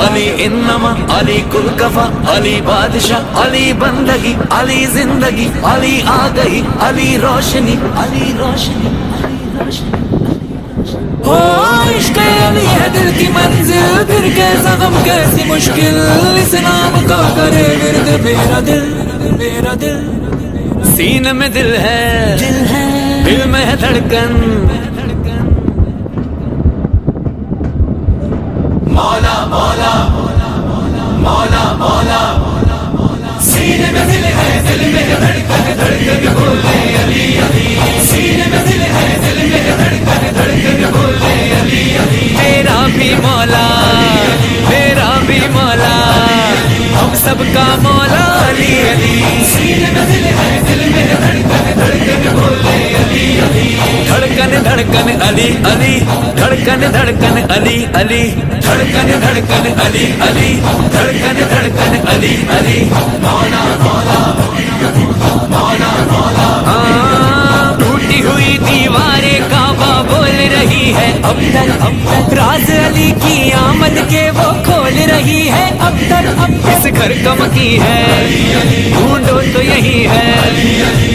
علی انما علی کل کفا علی بادشاہ علی بندگی علی زندگی علی آ گئی علی روشنی علی روشنی ہو عشق علی ہے دل کی منزل پھر کیسا غم کیسی مشکل اس نام کا کرے ورد میرا دل سینے میں دل ہے دل میں ہے دھڑکن مولا مولا مولا مولا سینے میں دل ہے دل میں دھڑکن دھڑکن بولے علی علی سینے میں دل ہے دل میں دھڑکن دھڑکن بولے علی علی تیرا بھی مولا میرا بھی مولا ہم سب کا مولا علی علی سینے میں دل ہے دل میں دھڑکن دھڑکن بولے علی علی دھڑکن دھڑکن علی علی دھڑکن دھڑکن علی علی دھڑکن دھڑکن علی علی دھڑکن دھڑکن علی علی مولا مولا مولا مولا ٹوٹی ہوئی دیواریں کعبہ بول رہی ہے اب تک راز علی کی آمد کے وہ کھول رہی ہے اب تک اس گھر کا مکی ہے ڈھونڈو تو یہی ہے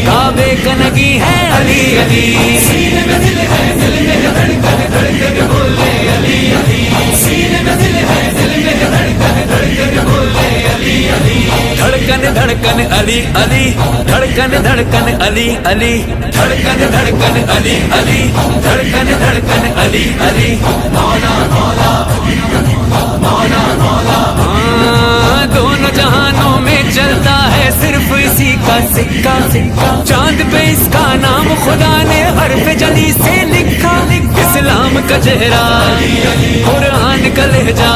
کعبے کا نگی ہے علی علی سینے میں دل ہے دل میں دھڑکن دھڑکن بولے علی علی سینے میں دل ہے دل میں دھڑکن دھڑکن بولے علی علی دھڑکن دھڑکن علی علی دھڑکن دھڑکن علی علی دھڑکن دھڑکن علی علی دھڑکن دھڑکن علی علی مولا مولا مولا مولا دونوں جہانوں میں چلتا ہے صرف اسی کا سکہ چاند پہ اس کا نام خدا نے حرف جلی سے لکھا اسلام کا چہرہ قرآن کا لہجہ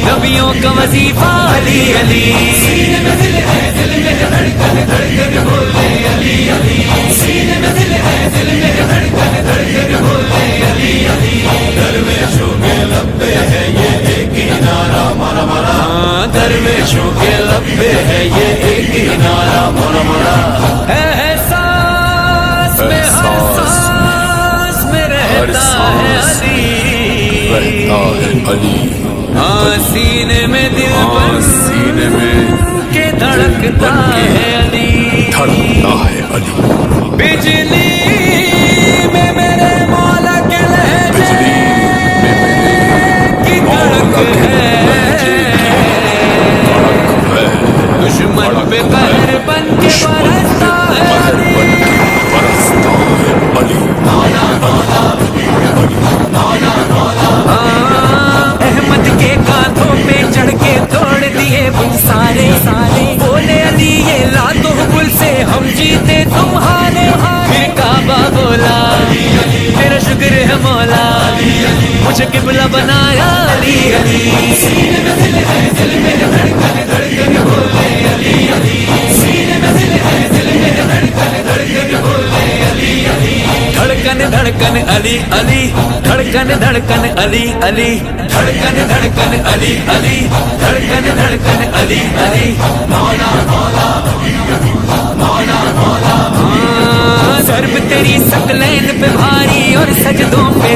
نبیوں کا وظیفہ علی علی سینے میں دل ہے دل میں دھڑکن دھڑکن بولے علی علی سینے میں دل ہے دل میں دھڑکن دھڑکن بولے علی علی درویشوں کے لب پہ ہے یہ ایک ہی نعرہ مرا مرا درویشوں کے لب پہ ہے یہ ایک ہی نعرہ مرا مرا احساس میں ہر سانس میں رہتا ہے علی سینے میں دل پر سینے میں کہ دھڑکتا ہے علی بجلی میں میرے مولا کے لہجے کی دھڑک ہے دشمن پہ قہر بن کے برستا ہے علی احمد کے کانھوں پہ چڑھ کے توڑ دیے بل سارے بولے علی یہ لاتوں بل سے ہم جیتے تمہارے پھر کعبہ بولا تیرا شکر ہے مولا مجھے قبلہ بنایا علی علی سینے میں دل ہے دل میں دھڑکن دھڑکن بولے علی علی سینے میں دل ہے دل میں دھڑکن دھڑکن بولے علی علی دھڑکن دھڑکن علی علی دھڑکن دھڑکن علی علی دھڑکن دھڑکن علی علی دھڑکن دھڑکن علی علی مولا مولا مولا مولا ضرب تیری ثقلین پہ بھاری اور سجدوں پہ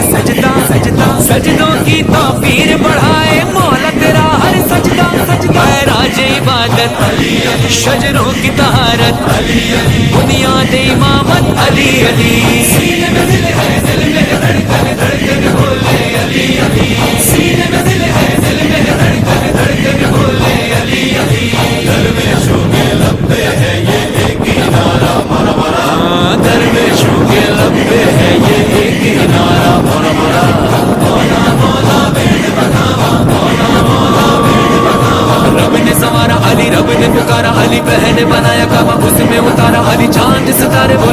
سجدوں کی توفیر بڑھائے مولا تیرا ہر سجدہ راج عبادت شجروں کی طہارت بنیاد امامت علی علی سینے میں دل ہے دل میں دھڑکن دھڑکن بولے علی علی سینے میں دل ہے دل میں دھڑکن دھڑکن بولے علی علی درویشوں کے لب پہ ہے یہ ایک ہی نعرہ مرا مرا درویشوں کے لب پہ ہے یہ ایک ہی نعرہ مرا مرا مولا مولا بیٹھ بتاوا مولا مولا بیٹھ بتاوا رب نے سنوارا علی رب نے پکارا علی بہن بنایا کعبہ اس میں اتارا علی چاند ستارے